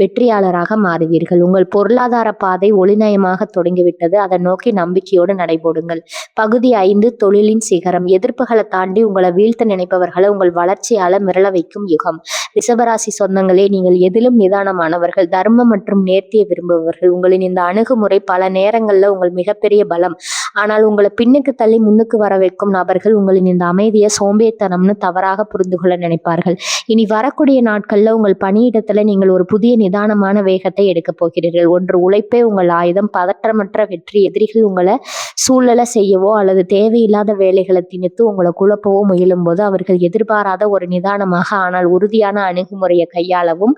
வெற்றியாளராக மாறுவீர்கள். உங்கள் பொருளாதார பாதை ஒளிநயமாக தொடங்கிவிட்டது. அதை நோக்கி நம்பிக்கையோடு நடைபோடுங்கள். பகுதி 5, தொழிலின் சிகரம். எதிர்ப்புகளை தாண்டி உங்களை வீழ்த்த நினைப்பவர்களை உங்கள் வளர்ச்சியால மிரள வைக்கும் யுகம். ரிஷபராசி சொந்தங்களே, நீங்கள் எதிலும் நிதானமானவர்கள், தர்மம் மற்றும் நேர்த்தியை விரும்புபவர்கள். உங்களின் இந்த அணுகுமுறை பல நேரங்கள்ல உங்கள் மிகப்பெரிய பலம். ஆனால் உங்களை பின்னுக்கு தள்ளி முன்னுக்கு வர வைக்கும் நபர்கள் உங்களின் இந்த அமைதியை சோம்பேத்தனம்னு தவறாக புரிந்து கொள்ள நினைப்பார்கள். இனி வரக்கூடிய நாட்கள்ல உங்கள் பணியிடத்துல நீங்கள் ஒரு புதிய நிதானமான வேகத்தை எடுக்க போகிறீர்கள். ஒன்று உழைப்பே உங்கள் ஆயுதம். பதற்றமற்ற வெற்றி. எதிரிகள் உங்களை சூழலை செய்யவோ அல்லது தேவையில்லாத வேலைகளை திணித்து உங்களை குழப்பவோ முயலும் போது அவர்கள் எதிர்பாராத ஒரு நிதானமாக ஆனால் உறுதியான அணுகுமுறையை கையாளவும்,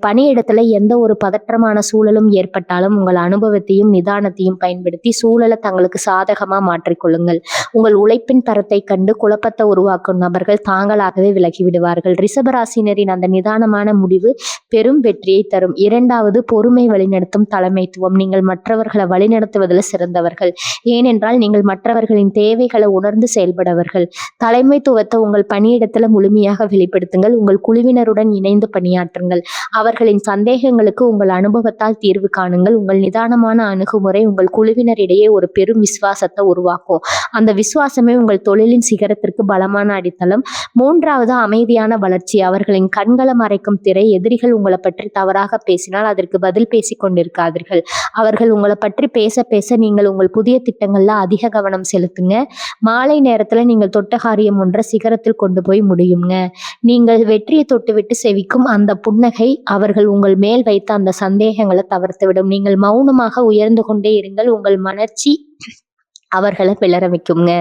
பணியிடத்துல எந்த ஒரு பதற்றமான சூழலும் ஏற்பட்டாலும் உங்கள் அனுபவத்தையும் நிதானத்தையும் பயன்படுத்தி சூழலை தங்களுக்கு சாதகமா மாற்றிக்கொள்ளுங்கள். உங்கள் உழைப்பின் தரத்தை கண்டு குழப்பத்தை உருவாக்கும் நபர்கள் தாங்களாகவே விலகிவிடுவார்கள். ரிஷபராசினரின் அந்த நிதானமான முடிவு பெரும் வெற்றியை தரும். இரண்டாவது, பொறுமை வழிநடத்தும் தலைமைத்துவம். நீங்கள் மற்றவர்களை வழிநடத்துவதில் சிறந்தவர்கள். ஏனென்றால் நீங்கள் மற்றவர்களின் தேவைகளை உணர்ந்து செயல்படவர்கள். தலைமைத்துவத்தை உங்கள் பணியிடத்துல முழுமையாக வெளிப்படுத்துங்கள். உங்கள் குழுவினருடன் இணைந்து பணியாற்றுங்கள். அவர்களின் சந்தேகங்களுக்கு உங்கள் அனுபவத்தால் தீர்வு காணுங்கள். உங்கள் நிதானமான அணுகுமுறை உங்கள் குழுவினரிடையே ஒரு பெரும் விசுவாசத்தை உருவாக்கும். அந்த விசுவாசமே உங்கள் தொழிலின் சிகரத்திற்கு பலமான அடித்தளம். மூன்றாவது, அமைதியான வளர்ச்சி. அவர்களின் கண்களை மறைக்கும் திரை. எதிரிகள் உங்களை பற்றி தவறாக பேசினால் அதற்கு பதில் பேசிக் கொண்டிருக்காதீர்கள். அவர்கள் உங்களை பற்றி பேச பேச நீங்கள் உங்கள் புதிய திட்டங்கள்ல அதிக கவனம் செலுத்துங்க. மாலை நேரத்துல நீங்கள் தொட்ட காரியம் ஒன்றை சிகரத்தில் கொண்டு போய் முடியுங்க. நீங்கள் வெற்றியை தொட்டுவிட்டு செவிக்கும் அந்த புன்னகை அவர்கள் உங்கள் மேல் வைத்த அந்த சந்தேகங்களை தவிர்த்துவிடும். நீங்கள் மௌனமாக உயர்ந்து கொண்டே இருங்கள். உங்கள் மனர்ச்சி அவர்களை பிளர வைக்குங்க.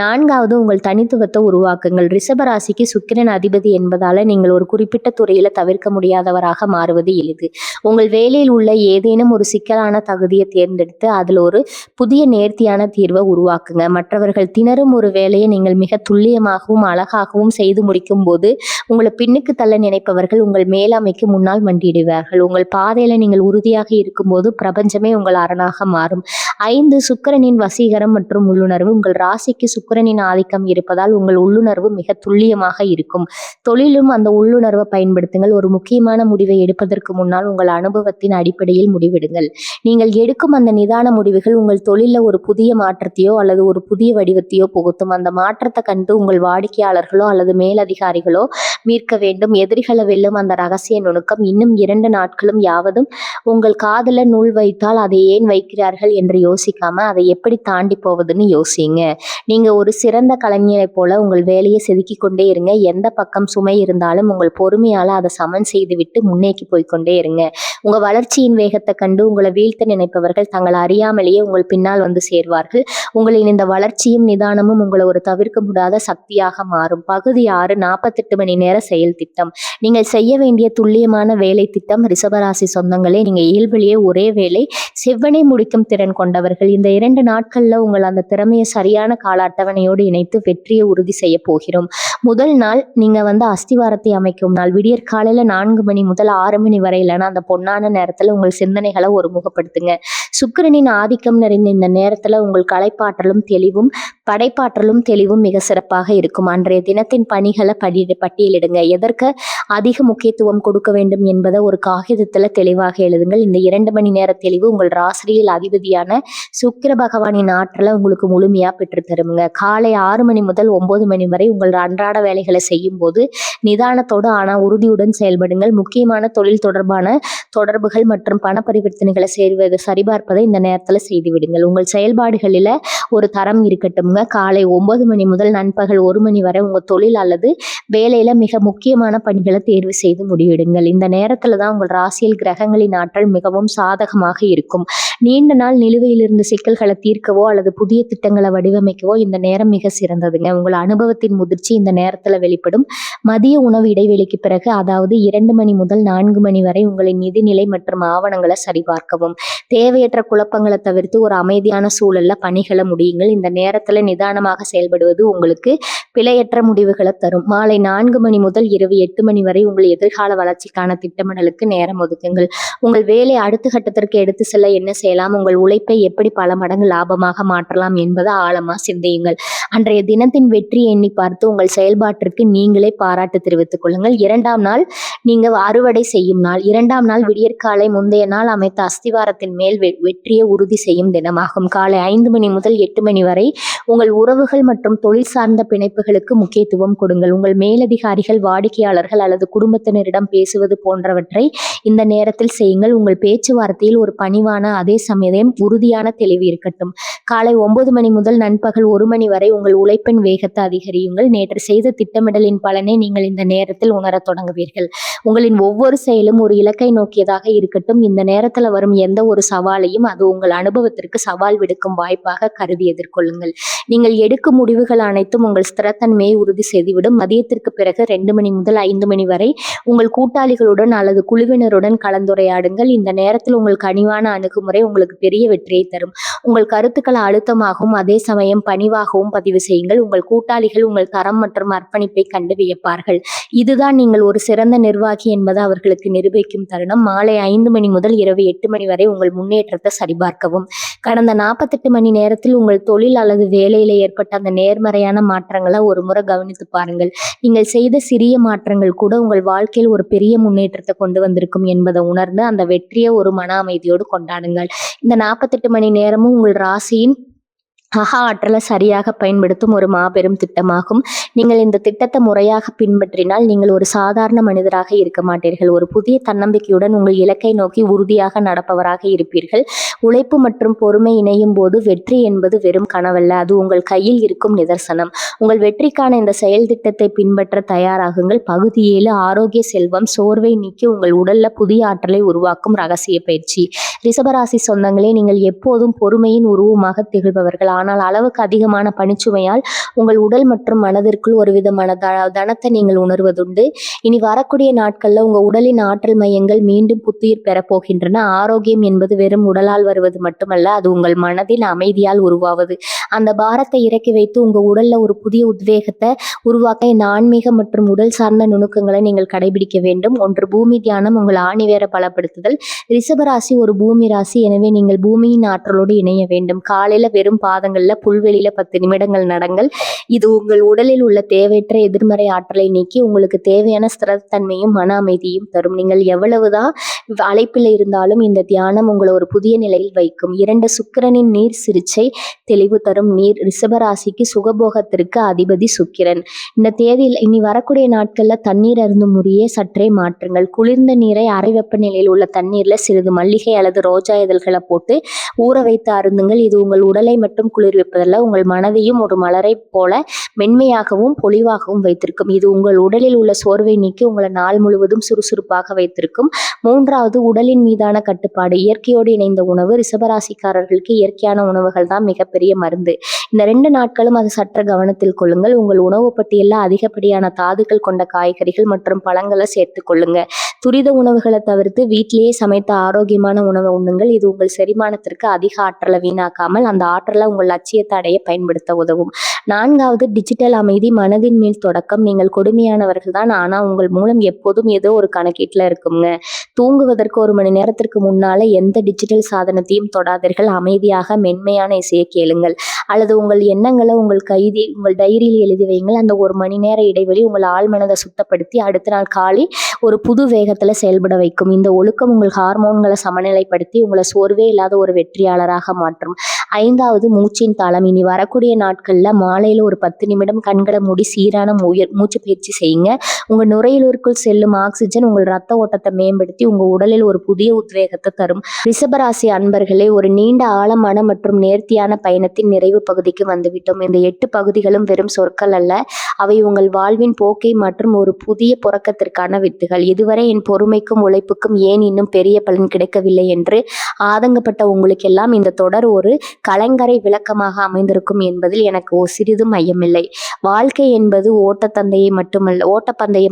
நான்காவது, உங்கள் தனித்துவத்தை உருவாக்குங்கள். ரிஷபராசிக்கு சுக்கிரன் அதிபதி என்பதால நீங்கள் ஒரு குறிப்பிட்ட துறையில தவிர்க்க முடியாதவராக மாறுவது எளிது. உங்கள் வேலையில் உள்ள ஏதேனும் ஒரு சிக்கலான தகுதியை தேர்ந்தெடுத்து அதில் ஒரு புதிய நேர்த்தியான தீர்வை உருவாக்குங்க. மற்றவர்கள் திணறும் ஒரு வேலையை நீங்கள் மிக துல்லியமாகவும் அழகாகவும் செய்து முடிக்கும் போது உங்களை பின்னுக்கு தள்ள நினைப்பவர்கள் உங்கள் மேலாமைக்கு முன்னால் மண்டியிடுவார்கள். உங்கள் பாதையில நீங்கள் உறுதியாக இருக்கும்போது பிரபஞ்சமே உங்கள் அரணாக மாறும். 5, சுக்கிரனின் வசீகரம் மற்றும் உள்ளுணர்வு. உங்கள் ராசிக்கு சுக்கிரனின் ஆதிக்கம் இருப்பதால் உங்கள் உள்ளுணர்வு மிக துல்லியமாக இருக்கும். தொழிலும் அந்த உள்ளுணர்வை பயன்படுத்துங்கள். ஒரு முக்கியமான முடிவை எடுப்பதற்கு முன்னால் உங்கள் அனுபவத்தின் அடிப்படையில் முடிவெடுங்கள். நீங்கள் எடுக்கும் அந்த நிதான முடிவுகள் உங்கள் தொழிலில் ஒரு புதிய மாற்றத்தையோ அல்லது ஒரு புதிய வடிவத்தையோ புகுத்தும். அந்த மாற்றத்தை கண்டு உங்கள் வாடிக்கையாளர்களோ அல்லது மேலதிகாரிகளோ மீட்க வேண்டும். எதிரிகளை வெல்லும் அந்த ரகசிய நுணுக்கம். இன்னும் 2 நாட்களும் யாவதும் உங்கள் காதுல நூல் வைத்தால் அதை ஏன் வைக்கிறார்கள் என்று யோசிக்காம அதை எப்படி தாண்டி போவதுன்னு யோசிங்க. நீங்க ஒரு சிறந்த கலைஞரை போல உங்கள் வேலையை செதுக்கி கொண்டே இருங்க. எந்த பக்கம் சுமை இருந்தாலும் உங்கள் பொறுமையால அதை சமன் செய்துவிட்டு முன்னேக்கி போய்கொண்டே இருங்க. உங்க வளர்ச்சியின் வேகத்தை கண்டு உங்களை வீழ்த்த நினைப்பவர்கள் தங்களை அறியாமலேயே உங்கள் பின்னால் வந்து சேர்வார்கள். உங்களின் இந்த வளர்ச்சியும் நிதானமும் உங்களை ஒரு தவிர்க்க முடியாத சக்தியாக மாறும். பகுதி 6, 48 மணி நேர செயல் திட்டம். நீங்கள் செய்ய வேண்டிய துல்லியமான வேலை திட்டம். ரிஷபராசி சொந்தங்களே, நீங்க இயல்பிலேயே ஒரே வேலை செவ்வனை முடிக்கும் திறன் கொண்டவர்கள். இந்த 2 நாட்கள்ல உங்கள் அந்த திறமையை சரியான கால அட்டவணையோடு இணைத்து வெற்றியை உறுதி செய்ய போகிறோம். முதல் நாள் நீங்க அஸ்திவாரத்தை அமைக்கும் நாள். விடியற் காலையில 4 மணி முதல் 6 மணி வரையிலான அந்த பொன்னான நேரத்துல உங்கள் சிந்தனைகளை ஒருமுகப்படுத்துங்க. சுக்கிரனின் ஆதிக்கம் நிறைந்த இந்த நேரத்துல உங்கள் கலைப்பாற்றலும் தெளிவும் படைப்பாற்றலும் தெளிவும் மிக சிறப்பாக இருக்கும். அன்றைய தினத்தின் பணிகளை பட்டியலிடுங்க. எதற்கு அதிக முக்கியத்துவம் கொடுக்க வேண்டும் என்பதை ஒரு காகிதத்துல தெளிவாக எழுதுங்கள். இந்த 2 மணி நேர தெளிவு உங்கள் ராசியில் அதிபதியான சுக்கிர பகவானின் ஆற்றலை உங்களுக்கு முழுமையா பெற்று தருங்க. காலை 6 மணி முதல் 9 மணி வரை உங்கள் அன்றாட வேலைகளை செய்யும் போது நிதானத்தோடு ஆனா உறுதியுடன் செயல்படுங்கள். முக்கியமான தொழில் தொடர்பான தொடர்புகள் மற்றும் பண பரிவர்த்தனைகளை சரிபார்ப்பதை இந்த நேரத்துல செய்து விடுங்கள். உங்கள் செயல்பாடுகளில ஒரு தரம் இருக்கட்டும்ங்க. காலை 9 மணி முதல் நண்பகல் 1 மணி வரை உங்க தொழில் அல்லது வேலையில மிக முக்கியமான பணிகளை தேர்வு செய்து முடிவெடுங்கள். இந்த நேரத்துல தான் உங்கள் ராசியில் கிரகங்களின் ஆற்றல் மிகவும் சாதகமாக இருக்கும். நீண்ட நாள் நிலுவையில் இருந்த சிக்கல்களை தீர்க்கவோ அல்லது புதிய திட்டங்களை வடிவமைக்கவோ இந்த நேரம் மிக சிறந்ததுங்க. உங்கள் அனுபவத்தின் முதிர்ச்சி இந்த நேரத்துல வெளிப்படும். மதிய உணவு இடைவெளிக்கு பிறகு, அதாவது 2 மணி முதல் 4 மணி வரை உங்களின் நிதிநிலை மற்றும் ஆவணங்களை சரிபார்க்கவும். தேவையற்ற குழப்பங்களை தவிர்த்து ஒரு அமைதியான சூழல்ல பணிகளை முடியுங்கள். இந்த நேரத்துல நிதானமாக செயல்படுவது உங்களுக்கு பிழையற்ற முடிவுகளை தரும். மாலை 4 மணி முதல் இரவு 8 மணி வரை உங்கள் எதிர்கால வளர்ச்சிக்கான திட்டமிடலுக்கு நேரம் ஒதுக்குங்கள். உங்கள் வேலை அடுத்த கட்டத்திற்கு எடுத்து செல்ல என்ன செய்யலாம், உங்கள் உழைப்பை எப்படி பல மடங்கு லாபமாக மாற்றலாம் என்பதை ஆழமா சிந்தியுங்கள். அன்றைய தினத்தின் வெற்றியை எண்ணி பார்த்து உங்கள் செயல் செயல்பாட்டிற்கு நீங்களே பாராட்டு தெரிவித்துக் கொள்ளுங்கள். 2ஆம் நாள் நீங்க அறுவடை செய்யும் நாள். 2ஆம் நாள் விடியற்காலை முந்தைய நாள் அமைத்த அஸ்திவாரத்தின் மேல் வெற்றியை உறுதி செய்யும் தினமாகும். காலை 5 மணி முதல் 8 மணி வரை உங்கள் உறவுகள் மற்றும் தொழில் சார்ந்த பிணைப்புகளுக்கு முக்கியத்துவம் கொடுங்கள். உங்கள் மேலதிகாரிகள், வாடிக்கையாளர்கள் அல்லது குடும்பத்தினரிடம் பேசுவது போன்றவற்றை இந்த நேரத்தில் செய்யுங்கள். உங்கள் பேச்சுவார்த்தையில் ஒரு பணிவான அதே சமயம் உறுதியான தெளிவு இருக்கட்டும். காலை 9 மணி முதல் நண்பகல் 1 மணி வரை உங்கள் உழைப்பின் வேகத்தை அதிகரியுங்கள். நேற்று செய்த திட்டமிடலின் பலனை நீங்கள் இந்த நேரத்தில் உணரத் தொடங்குவீர்கள். உங்களின் ஒவ்வொரு செயலும் ஒரு இலக்கை நோக்கியதாக இருக்கட்டும். இந்த நேரத்தில் வரும் எந்த ஒரு சவாலையும் அது உங்கள் அனுபவத்திற்கு சவால் விடுக்கும் வாய்ப்பாக கருதி எதிர்கொள்ளுங்கள். நீங்கள் எடுக்கும் முடிவுகள் அனைத்தும் உங்கள் ஸ்திரத்தன்மையை உறுதி செய்துவிடும். மதியத்திற்கு பிறகு 2 மணி முதல் 5 மணி வரை உங்கள் கூட்டாளிகளுடன் அல்லது குழுவினருடன் கலந்துரையாடுங்கள். இந்த நேரத்தில் உங்கள் கனிவான அணுகுமுறை உங்களுக்கு பெரிய வெற்றியை தரும். உங்கள் கருத்துக்களை அழுத்தமாகவும் அதே சமயம் பணிவாகவும் பதிவு செய்யுங்கள். உங்கள் கூட்டாளிகள் உங்கள் தரம் மற்றும் அர்ப்பணிப்பை கண்டு வியப்பார்கள். இதுதான் நீங்கள் ஒரு சிறந்த நிர்வாகி என்பதை அவர்களுக்கு நிரூபிக்கும் தருணம். மாலை 5 மணி முதல் இரவு 8 மணி வரை உங்கள் முன்னேற்றத்தை சரிபார்க்கவும். கடந்த 48 மணி நேரத்தில் உங்கள் தொழில் அல்லது வேலையில ஏற்பட்ட அந்த நேர்மறையான மாற்றங்களை ஒரு முறை கவனித்து பாருங்கள். நீங்கள் செய்த சிறிய மாற்றங்கள் கூட உங்கள் வாழ்க்கையில் ஒரு பெரிய முன்னேற்றத்தை கொண்டு வந்திருக்கும் என்பதை உணர்ந்து அந்த வெற்றியை ஒரு மன அமைதியோடு கொண்டாடுங்கள். இந்த 48 மணி நேரமும் உங்கள் ராசியின் ஆற்றலை சரியாக பயன்படுத்தும் ஒரு மாபெரும் திட்டமாகும். நீங்கள் இந்த திட்டத்தை முறையாக பின்பற்றினால் நீங்கள் ஒரு சாதாரண மனிதராக இருக்க மாட்டீர்கள். ஒரு புதிய தன்னம்பிக்கையுடன் உங்கள் இலக்கை நோக்கி உறுதியாக நடப்பவராக இருப்பீர்கள். உழைப்பு மற்றும் பொறுமை இணையும் போது வெற்றி என்பது வெறும் கனவல்ல, அது உங்கள் கையில் இருக்கும் நிதர்சனம். உங்கள் வெற்றிக்கான இந்த செயல் திட்டத்தை பின்பற்ற தயாராகுங்கள். பகுதி 7 ஆரோக்கிய செல்வம். சோர்வை நீக்கி உங்கள் உடல்ல புதிய ஆற்றலை உருவாக்கும் ரகசிய பயிற்சி. ரிஷபராசி சொந்தங்களே, நீங்கள் எப்போதும் பொறுமையின் உருவமாக திகழ்பவர்கள். ஆனால் அளவுக்கு அதிகமான பணிச்சுமையால் உங்கள் உடல் மற்றும் மனதிற்குள் ஒரு விதமான தனத்தை நீங்கள் உணர்வதுண்டு. இனி வரக்கூடிய நாட்கள்ல உங்க உடலின் ஆற்றல் மையங்கள் மீண்டும் புத்துயிர் பெறப் போகின்றன. ஆரோக்கியம் என்பது வெறும் உடலால் வருவது மட்டுமல்ல, அது உங்கள் மனதின் அமைதியால் உருவாவது. அந்த பாரத்தை இறக்கி வைத்து உங்க உடல்ல ஒரு புதிய உத்வேகத்தை உருவாக்க இந்த ஆன்மீக மற்றும் உடல் சார்ந்த நுணுக்கங்களை நீங்கள் கடைபிடிக்க வேண்டும். 1 பூமி தியானம். உங்கள் ஆணிவேர பலப்படுத்துதல். ரிஷபராசி ஒரு பூமி ராசி. எனவே நீங்கள் பூமியின் ஆற்றலோடு இணைய வேண்டும். காலையில வெறும் பாதங்கள்ல புல்வெளியில 10 நிமிடங்கள் நடங்கள். இது உங்கள் உடலில் உள்ள தேவையற்ற எதிர்மறை ஆற்றலை நீக்கி உங்களுக்கு தேவையான ஸ்திரத்தன்மையும் மன அமைதியும் தரும். நீங்கள் எவ்வளவுதான் அழைப்பில் இருந்தாலும் இந்த தியானம் உங்களை ஒரு புதிய நிலையில் வைக்கும். 2 சுக்கிரனின் நீர் சிகிச்சை தெளிவு தரும் நீர். ரிஷபராசிக்கு சுகபோகத்திற்கு அதிபதி சுக்கிரன். இந்த தேதியில் இனி வரக்கூடிய நாட்கள்ல தண்ணீர் அருந்தும் முறையை சற்றே மாற்றுங்கள். குளிர்ந்த நீரை அரை வெப்ப நிலையில் உள்ள தண்ணீர்ல சிறிது மல்லிகை அல்லது ரோஜா இதழ்களை போட்டு ஊற வைத்து அருந்துங்கள். இது உங்கள் உடலை மட்டும் குளிர்விப்பதல்ல, உங்கள் மனதையும் ஒரு மலரை போல மென்மையாகவும் பொலிவாகவும் வைத்திருக்கும். இது உங்கள் உடலில் உள்ள சோர்வை நீக்கி உங்களை நாள் முழுவதும் சுறுசுறுப்பாக வைத்திருக்கும். 3வது உடலின் மீதான கட்டுப்பாடு. இயற்கையோடு இணைந்த உணவு. ரிஷபராசிக்காரர்களுக்கு இயற்கையான உணவுகள் தான் மிகப்பெரிய மருந்து. இந்த 2 நாட்களும் அது சற்று கவனத்தில் கொள்ளுங்கள். உங்கள் உணவு பட்டியலில் அதிகப்படியான தாதுக்கள் கொண்ட காய்கறிகள் மற்றும் பழங்களை சேர்த்துக் கொள்ளுங்க. துரித உணவுகளை தவிர்த்து வீட்டிலேயே சமைத்த ஆரோக்கியமான உணவை உண்ணுங்கள். இது உங்கள் செரிமானத்திற்கு அதிக ஆற்றலை வீணாக்காமல் அந்த ஆற்றலை உங்கள் லட்சியத்தை அடைய பயன்படுத்த உதவும். 4வது டிஜிட்டல் அமைதி. மனதின் மேல் தொடக்கம். நீங்கள் கொடுமையானவர்கள் தான், ஆனா உங்கள் மூலம் எப்போதும் ஏதோ ஒரு கணக்கீட்டுல இருக்குங்க. தூங்குவதற்கு 1 மணி நேரத்திற்கு முன்னால எந்த டிஜிட்டல் சாதனத்தையும் தொடாதீர்கள். அமைதியாக மென்மையான இசையை கேளுங்கள் அல்லது உங்கள் எண்ணங்களை உங்கள் டைரியில் எழுதி வையுங்கள். அந்த 1 மணி நேர இடைவெளி உங்கள் ஆழ்மனதை சுத்தப்படுத்தி அடுத்த நாள் காலை ஒரு புது வேகத்துல செயல்பட வைக்கும். இந்த ஒழுக்கம் உங்கள் ஹார்மோன்களை சமநிலைப்படுத்தி உங்களை சோர்வே இல்லாத ஒரு வெற்றியாளராக மாற்றும். 5வது மூச்சின் தாளம். இனி வரக்கூடிய நாட்கள்ல மாலையில ஒரு 10 நிமிடம் கண்களை மூடி சீரான மூச்சு பயிற்சி செய்யுங்க. உங்க நுரையீரலுக்குள் செல்லும் ஆக்சிஜன் உங்கள் ரத்த ஓட்டத்தை மேம்படுத்தி உங்க உடலில் ஒரு புதிய உத்வேகத்தை தரும். ரிஷபராசி அன்பர்களே, ஒரு நீண்ட ஆழமான மற்றும் நேர்த்தியான பயணத்தின் நிறைவு பகுதிக்கு வந்துவிட்டோம். இந்த 8 பகுதிகளும் வெறும் சொற்கள் அல்ல, அவை உங்கள் வாழ்வின் போக்கை மற்றும் ஒரு புதிய புறக்கத்திற்கான வித்துகள். இதுவரை என் பொறுமைக்கும் உழைப்புக்கும் ஏன் இன்னும் பெரிய பலன் கிடைக்கவில்லை என்று ஆதங்கப்பட்ட உங்களுக்கெல்லாம் இந்த தொடர் ஒரு கலங்கரை விளக்கமாக அமைந்திருக்கும் என்பதில் எனக்கு சிறிதும் ஐயமில்லை. வாழ்க்கை என்பது ஓட்டப்பந்தயம்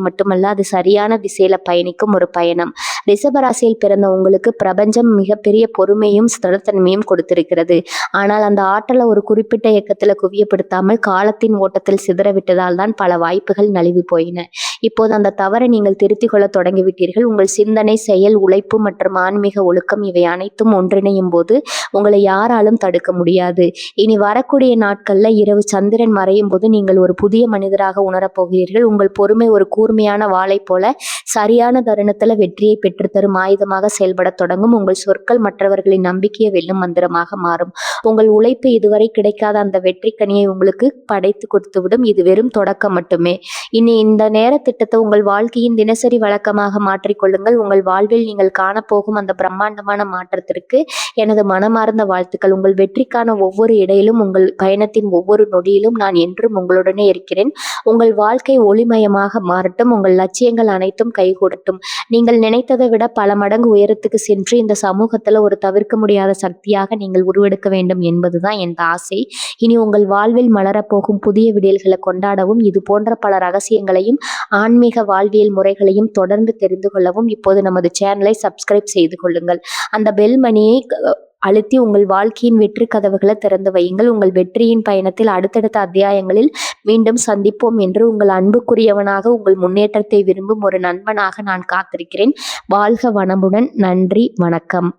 மட்டுமல்ல, அது சரியான திசையில பயணிக்கும் ஒரு பயணம். ரிஷபராசியில் பிறந்த உங்களுக்கு பிரபஞ்சம் மிகப்பெரிய பொறுமையும் ஸ்திரத்தன்மையும் கொடுத்திருக்கிறது. ஆனால் அந்த ஆற்றலை ஒரு குறிப்பிட்ட இயக்கத்துல குவியப்படுத்தாமல் காலத்தின் ஓட்டத்தில் சிதறவிட்டதால் தான் பல வாய்ப்புகள் நழுவி போயின. இப்போது அந்த தவறை நீங்கள் திருத்திக் கொள்ள தொடங்கிவிட்டீர்கள். போகிறீர்கள். உங்கள் சிந்தனை, செயல், உழைப்பு மற்றும் ஆன்மீக ஒழுக்கம் இவை அனைத்தும் ஒன்றிணையும் போது உங்களை யாராலும் தடுக்க முடியாது. இனி வரக்கூடிய நாட்கள்ல இரவு சந்திரன் மறையும் போது நீங்கள் ஒரு புதிய மனிதராக உணரப் போகிறீர்கள். உங்கள் பொறுமை ஒரு கூர்மையான வாளை போல சரியான தருணத்துல வெற்றியை பெற்றுத்தரும் ஆயுதமாக செயல்பட தொடங்கும். உங்கள் சொற்கள் மற்றவர்களின் நம்பிக்கையை வெல்லும் மந்திரமாக மாறும். உங்கள் உழைப்பு இதுவரை கிடைக்காத அந்த வெற்றி கனியை உங்களுக்கு படைத்து கொடுத்துவிடும். இது வெறும் தொடக்கம் மட்டுமே. இனி இந்த நேர திட்டத்தை உங்கள் வாழ்க்கையின் தினசரி வழக்கமாக மாற்றிக்கொள்ளுங்கள். உங்கள் வாழ்வில் நீங்கள் காணப்போகும் அந்த பிரம்மாண்டமான மாற்றத்திற்கு எனது மனமார்ந்த வாழ்த்துக்கள். உங்கள் வெற்றிக்கான ஒவ்வொரு இடையிலும், உங்கள் பயணத்தின் ஒவ்வொரு நொடியிலும் நான் என்றும் உங்களுடனே இருக்கிறேன். உங்கள் வாழ்க்கை ஒளிமயமாக மாறட்டும். உங்கள் லட்சியங்கள் அனைத்தும் கைகூடட்டும். நீங்கள் நினைத்ததை விட பல மடங்கு உயரத்துக்கு சென்று இந்த சமூகத்துல ஒரு தவிர்க்க முடியாத சக்தியாக நீங்கள் உருவெடுக்க வேண்டும் என்பதுதான் என் ஆசை. இனி உங்கள் வாழ்வில் மலரப்போகும் புதிய விடியல்களை கொண்டாடவும், இது போன்ற பல ரகசியங்களையும் ஆன்மீக வாழ்வியல் முறைகளையும் தொடர்ந்து தெரிந்து கொள்ளவும் இப்போது நமது சேனலை சப்ஸ்கிரைப் செய்து கொள்ளுங்கள். அந்த பெல் மணியை அழுத்தி உங்கள் வாழ்க்கையின் வெற்றி கதவுகளை திறந்து வையுங்கள். உங்கள் வெற்றியின் பயணத்தில் அடுத்தடுத்த அத்தியாயங்களில் மீண்டும் சந்திப்போம் என்று உங்கள் அன்புக்குரியவனாக, உங்கள் முன்னேற்றத்தை விரும்பும் ஒரு நண்பனாக நான் காத்திருக்கிறேன். வாழ்க வளமுடன். நன்றி, வணக்கம்.